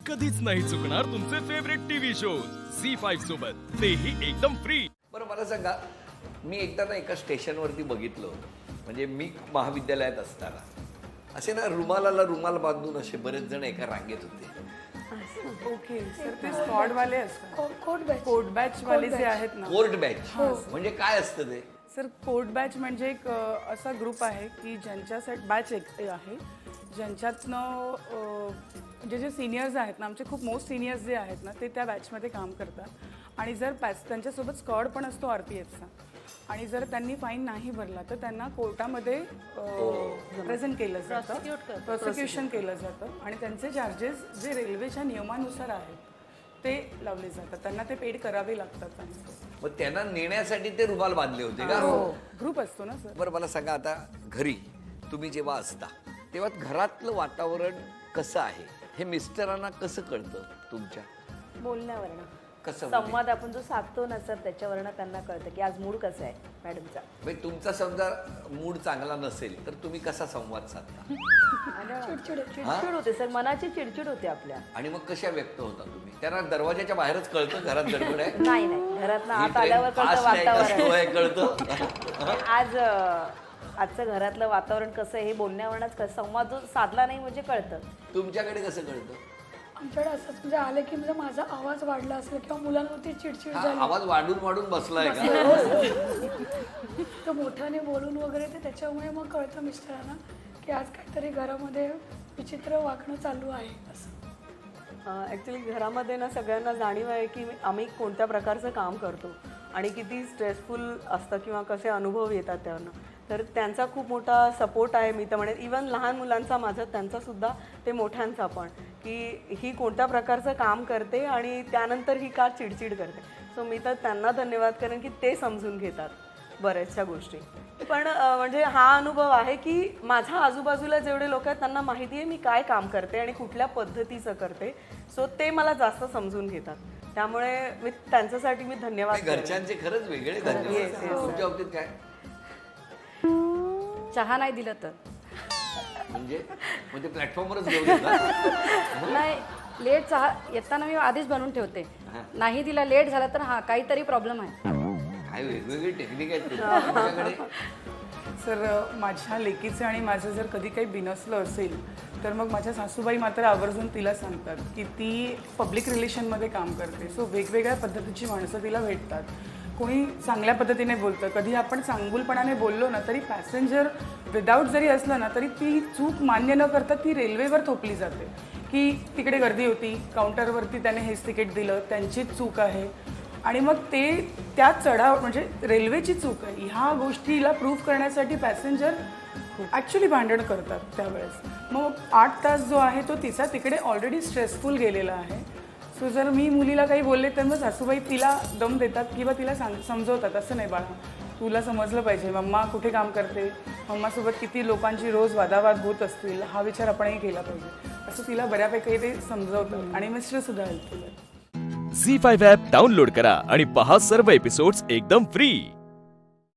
कधीच नाही चुकणार तुमचे फेवरेट टीव्ही शोज झी5 सोबत, तेही एकदम फ्री। बरं मला सांगा, मी एकदा ना एका स्टेशनवरती बघितलं होतं, म्हणजे मी महाविद्यालयात असताना असे ना रुमालाला रुमाल बांधून असे बरेच जण एका रांगेत होते. ओके सर, ते स्क्वॉडवाले असतात. कोर्ट बॅच वाले जे आहेत ना. कोर्ट बॅच म्हणजे काय असतं ते? सर, कोर्ट बॅच म्हणजे एक असा ग्रुप आहे की ज्यांच्यासाठी बॅच एक आहे ज्यांच्यातनं म्हणजे जे सिनियर्स आहेत ना, आमचे खूप मोस्ट सिनियर्स जे आहेत ना, ते त्या बॅचमध्ये काम करतात. आणि जर त्यांच्यासोबत स्क्वॉड पण असतो RPFचा, आणि जर त्यांनी फाईन नाही भरला तर त्यांना कोर्टामध्ये प्रेझेंट केलं जातं, प्रोसिक्युशन केलं जातं, आणि त्यांचे चार्जेस जे रेल्वेच्या नियमानुसार आहेत ते लावले जातात. त्यांना ते पेड करावे लागतात. मग त्यांना नेण्यासाठी ते रुमाल बांधले होते का? ग्रुप असतो ना सर. बरं मला सांगा, आता घरी तुम्ही जेव्हा असता तेव्हा घरातलं वातावरण कसं आहे हे मिस्टरांना कसं कळतं तुमच्या? बोलण्यावरनं, कसं संवाद आपण जो साधतो ना सर, त्याच्यावरनं त्यांना कळतं की आज मूड कसा आहे मॅडमचा. म्हणजे तुमचा समजा मूड चांगला नसेल तर तुम्ही कसा संवाद साधता? चिडचिड होते सर, मनाची चिडचिड होते आपल्या. आणि मग कशा व्यक्त होता तुम्ही? त्यांना दरवाजाच्या बाहेरच कळतं घरात गडबड आहे? नाही नाही, घरातनं आत आल्यावर कळतं वातावरण. कळतं आजचं घरातलं वातावरण कसं आहे हे बोलण्यावरच कळतं. संवाद जो साधला नाही म्हणजे कळतं. तुमच्याकडे कसं कळतं? आमच्याकडे असंच म्हणजे आलं की म्हणजे माझा आवाज वाढला असेल किंवा मुलांवरती चिडचिड झाली, आवाज वाढून वाढून बसलाय का? तर मोठ्याने बोलून वगैरे, तर त्याच्यामुळे मग कळतं मिस्टरांना की आज काहीतरी घरामध्ये विचित्र वागणं चालू आहे असं. ॲक्च्युली घरामध्ये ना सगळ्यांना जाणीव आहे की आम्ही कोणत्या प्रकारचं काम करतो आणि किती स्ट्रेसफुल असतं किंवा कसे अनुभव येतात त्यांना. तर त्यांचा खूप मोठा सपोर्ट आहे. मी तर म्हणेन इवन लहान मुलांचा माझा, त्यांचासुद्धा, ते मोठ्यांचा पण, की ही कोणत्या प्रकारचं काम करते आणि त्यानंतर ही का चिडचिड करते. सो मी तर त्यांना धन्यवाद करेन की ते समजून घेतात बऱ्याचशा गोष्टी. पण म्हणजे हा अनुभव आहे की माझ्या आजूबाजूला जेवढे लोक आहेत त्यांना माहिती आहे मी काय काम करते आणि कुठल्या पद्धतीचं करते. सो ते मला जास्त समजून घेतात. त्यामुळे मी त्यांच्यासाठी मी धन्यवाद करेन. घरच्यांचे खरंच वेगळे धन्यवाद. तुमच्या बाबतीत काय? चहा नाही दिलं तर म्हणजे प्लॅटफॉर्मवरच घेऊन येतात? नाही, लेट चहा येताना मी आधीच बनवून ठेवते. नाही दिला, लेट झाला तर हा काहीतरी प्रॉब्लेम आहे. काय वेगवेगळी टेक्निक आहेत तुमच्याकडे? सर, माझ्या लेकीचं आणि माझं जर कधी काही बिनसलं असेल तर मग माझ्या सासूबाई मात्र आवर्जून तिला सांगतात की ती पब्लिक रिलेशनमध्ये काम करते. सो वेगवेगळ्या पद्धतीची माणसं तिला भेटतात. कोणी चांगल्या पद्धतीने बोलतं, कधी आपण चांगुलपणाने बोललो ना तरी पॅसेंजर विदाऊट जरी असलं ना तरी ती चूक मान्य न करता ती रेल्वेवर थोपली जाते की तिकडे गर्दी होती, काउंटरवरती त्याने हेच तिकीट दिलं, त्यांचीच चूक आहे. आणि मग ते त्या चढाव म्हणजे रेल्वेची चूक आहे ह्या गोष्टीला प्रूव्ह करण्यासाठी पॅसेंजर ॲक्च्युली भांडण करतात त्यावेळेस. मग 8 तास जो आहे तो तिचा तिकडे ऑलरेडी स्ट्रेसफुल गेलेला आहे. सो जर मी मुलीला काही बोलले तर मग सासूबाई तिला दम देतात किंवा तिला समजवतात, असं नाही बाळा, तुला समजलं पाहिजे मम्मा कुठे काम करते, मम्मासोबत किती लोकांची रोज वादावाद होत असतील, हा विचार आपणही केला पाहिजे, असं तिला बऱ्यापैकी ते समजवतं. आणि मिस्टरसुद्धा हेल्पफुल आहे. झी5 ॲप डाउनलोड करा आणि पहा सर्व एपिसोड्स एकदम फ्री।